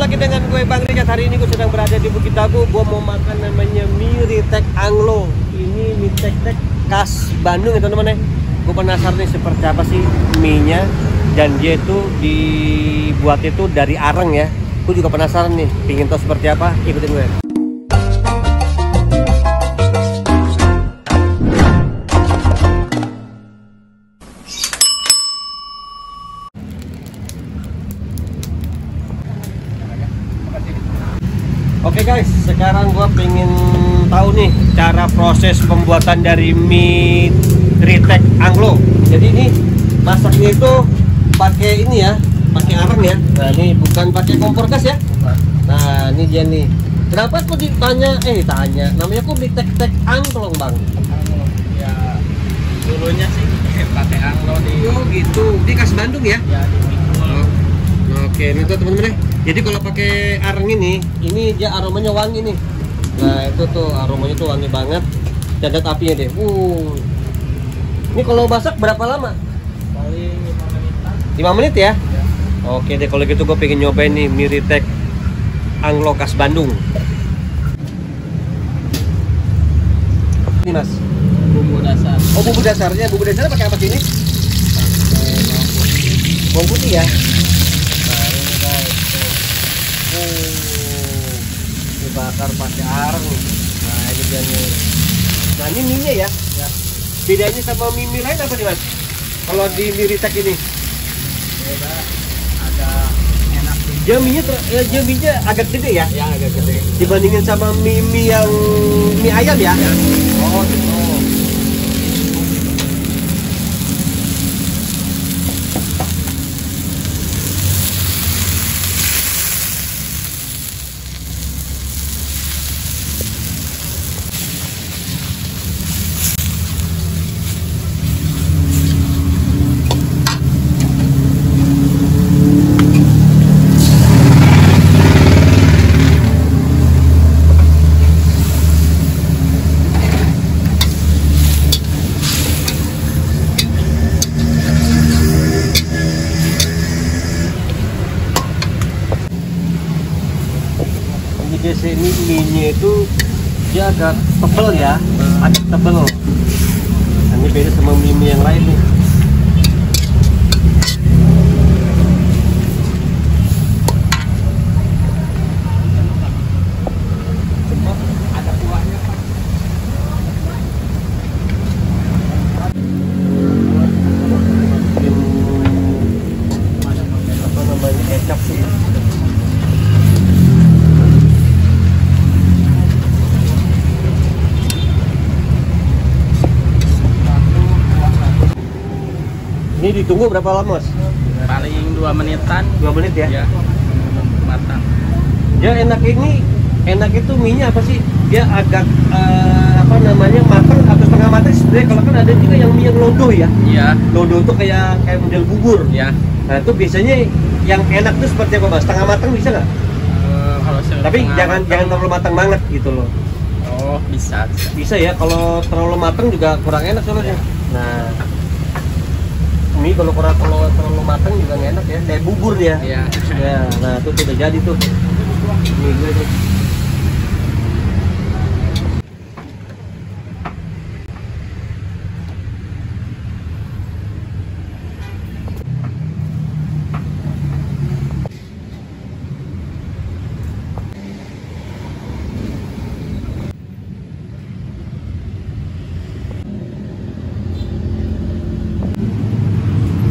lagi dengan gue Bang Richard. Hari ini gue sedang berada di Bukit Dago. Gue mau makan namanya mie Ritek Anglo. Ini mie tek-tek khas Bandung ya teman-teman ya. Gue penasaran nih seperti apa sih mie-nya. Dan dia itu dibuat itu dari areng ya. Gue juga penasaran nih, pingin tahu seperti apa. Ikutin gue. Oke guys, sekarang gua pengen tahu nih cara proses pembuatan dari mie Ritek Anglo. Jadi ini masaknya itu pakai ini ya, pakai areng ya. Nah ini bukan pakai kompor gas ya. Nah ini dia nih. Kenapa kok ditanya? Namanya kok Ritek Anglo bang? Anglo, ya dulunya sih pakai Anglo di. Oh gitu, di khas Bandung ya? Ya di Mikul. Oke, ini tuh teman-teman ya. Jadi kalau pakai areng ini dia aromanya wangi nih. Nah itu tuh aromanya tuh wangi banget. Dan lihat apinya deh. Ini kalau masak berapa lama? Paling 5 menitan. 5 menit ya? Ya. Oke deh, kalau gitu gue pengen nyobain nih mie Ritek Anglo khas Bandung. Ini mas. Bumbu dasar. Oh bumbu dasarnya pakai apa sih ini? Bawang putih ya? Dibakar pakai areng. Nah ini dia nih. Nah ini mie-nya ya? Ya. Bedanya sama mie lain apa nih mas? Kalau di mie Ritek ini? Beda, ada enak sih. Dia mie-nya agak gede ya? Ya agak gede. Dibandingin sama mie yang mie ayam ya? Ya. Oh gitu. Jadi ini mie-nya itu dia agak tebel ya, agak tebel. Ini beda sama mie yang lain nih. Ada kuahnya Pak. Apa namanya kecap sih? Ini ditunggu berapa lama mas? Paling 2 menitan. 2 menit ya? Ya. Matang. Dia enak itu mie-nya apa sih? Dia agak apa namanya matang atau setengah matang sebenarnya. Kalau kan ada juga yang mie yang lodo ya? Iya. Lodo tuh kayak model bubur. Ya. Nah itu biasanya yang enak tuh seperti apa mas? Setengah matang bisa nggak? Kalau Tapi jangan terlalu matang banget gitu loh. Oh bisa. Bisa ya, kalau terlalu matang juga kurang enak soalnya. Nah mie kalau terlalu matang juga nggak enak ya, kayak bubur dia. Iya. Ya, nah itu udah jadi tuh. Mie gue tuh.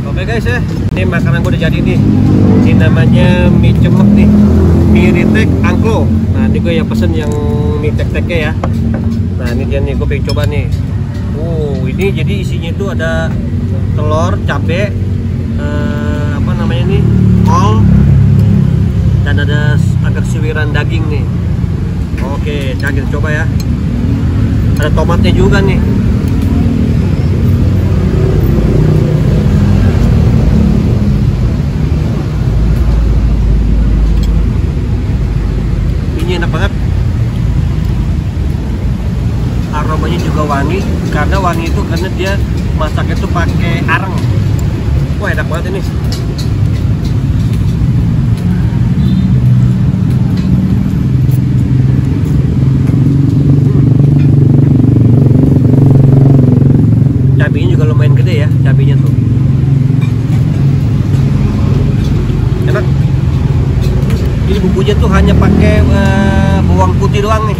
Oke guys ya, ini makanan gue udah jadi nih. Ini namanya mie cemek nih, mie Ritek Anglo. Nah ini gue yang pesen yang mie tek-teknya ya. Nah ini dia nih, gue pengen coba nih. Ini jadi isinya itu ada telur, cabe, apa namanya nih, kol, dan ada agak suwiran daging nih. Oke, kita coba ya. Ada tomatnya juga nih. Enak banget, aromanya juga wangi. Karena wangi itu karena dia masaknya tuh pakai areng. Wah enak banget ini. putih doang nih.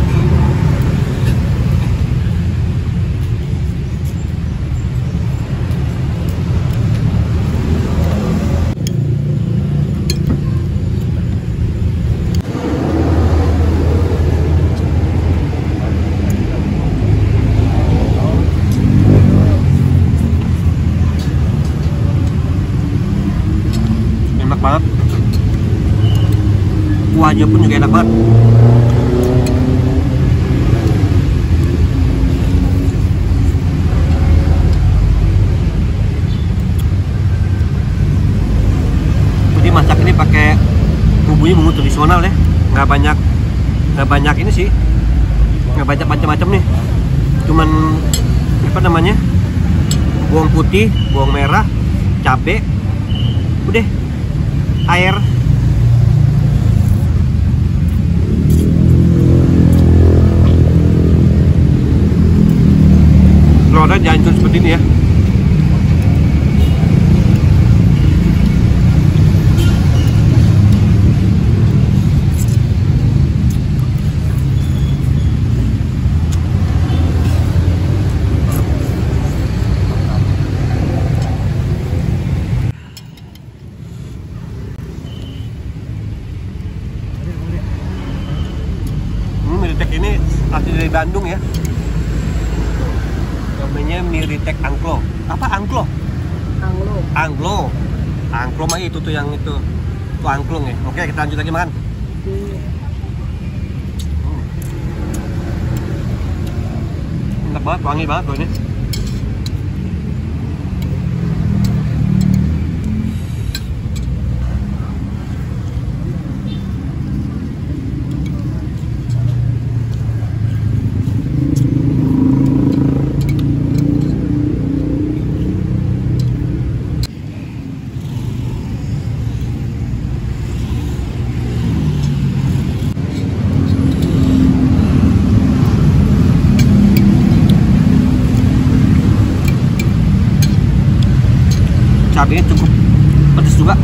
Enak banget. Kuahnya pun juga enak banget. Jadi masak ini pakai bumbu tradisional ya, nggak banyak ini sih, nggak banyak macam-macam nih. Cuman apa namanya, bawang putih, bawang merah, cabai, udah, air. Telurnya dihancur seperti ini ya. Miritek ini asli dari Bandung ya. Namanya Miritek Anglo. Apa Anglo? Anglo mah itu tuh yang itu. Tuh angklung ya. Oke, kita lanjut lagi makan. Enak banget, wangi banget loh ini. Cabenya cukup pedas juga.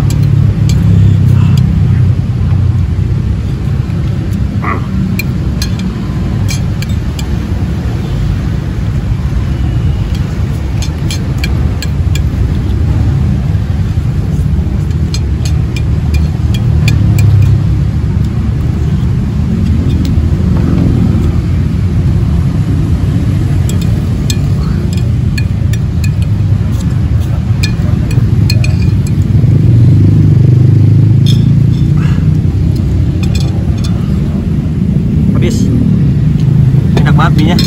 Enak banget mie-nya.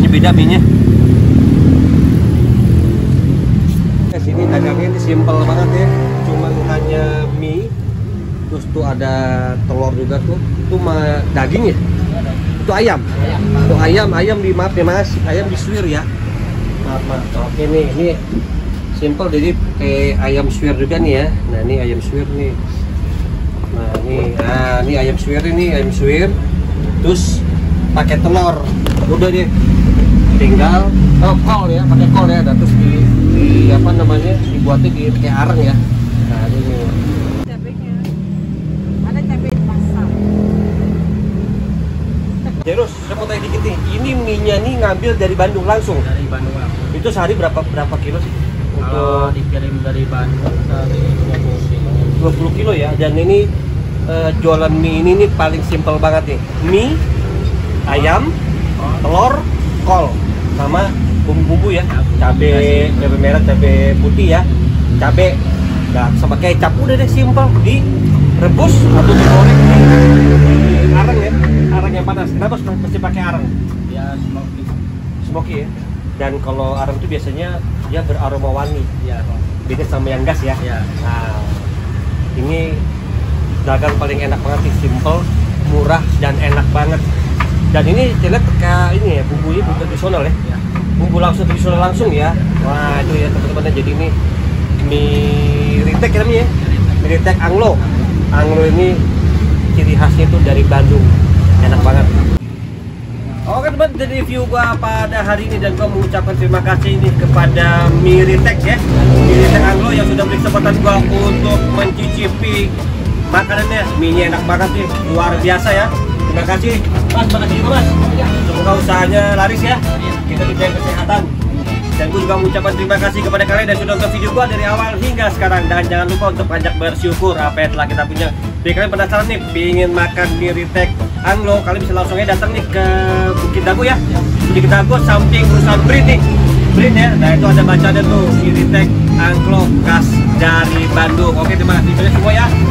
Ini beda mie-nya. Sini dagangnya ini simple banget ya. Cuman hanya mie. Terus tuh ada telur juga tuh. Itu mah daging ya? Itu ayam. Itu ayam di maaf ya Mas. Ayam di suwir ya. Maaf. Oke nih, ini simple jadi kayak ayam suwir juga nih ya. Nah, ini ayam suwir nih. Nah, ini ayam suwir terus pakai telur, udah deh, tinggal kol ya, pakai kol ya, dan terus di apa namanya, dibuatnya di pakai areng ya. Nah ini cabenya, ada cabai basah. Terus saya mau tanya dikit nih, ini mie-nya nih ngambil dari Bandung langsung? Dari Bandung. Itu sehari berapa kilo sih? Kalau dikirim dari Bandung sehari 20 kilo ya. Dan ini jualan mie ini nih paling simpel banget nih, mie, ayam, telur, kol, sama bumbu-bumbu ya, cabai merah, cabai putih ya, cabai, nah, sama kecap, udah deh simpel, direbus atau digoreng di areng ya, areng yang panas. Kenapa mesti pakai areng? Ya Smoky ya. Dan kalau areng itu biasanya dia beraroma wangi, ya. beda sama yang gas ya. Nah, ini dagang paling enak banget sih, simple, murah dan enak banget. Dan ini saya lihat kayak ini ya, bumbunya bumbu tradisional ya. Bumbu langsung tradisional langsung ya. Wah, itu ya teman-teman, jadi ini mie Ritek ya namanya ya. Miritek Anglo. Anglo ini ciri khasnya itu dari Bandung. Enak banget. Oke teman, jadi review gua pada hari ini, dan gua mengucapkan terima kasih ini kepada Miritek ya. Miritek Anglo yang sudah beri kesempatan gua untuk mencicipi makanannya. Mie-nya enak banget nih, luar biasa ya. Terima kasih Mas, makasih juga Mas. Semoga usahanya laris ya. Kita dijaga kesehatan. Dan gue juga mengucapkan terima kasih kepada kalian yang sudah nonton video gue dari awal hingga sekarang. Dan jangan lupa untuk banyak bersyukur apa yang telah kita punya. Jadi kalian penasaran nih, pingin makan mie Ritek Anglo, kalian bisa langsung aja datang nih ke Bukit Dago ya. Bukit Dago samping perusahaan Brin nih. Brin ya, nah itu ada bacanya tuh, mie Ritek Anglo khas dari Bandung. Oke, terima kasih banyak semua ya.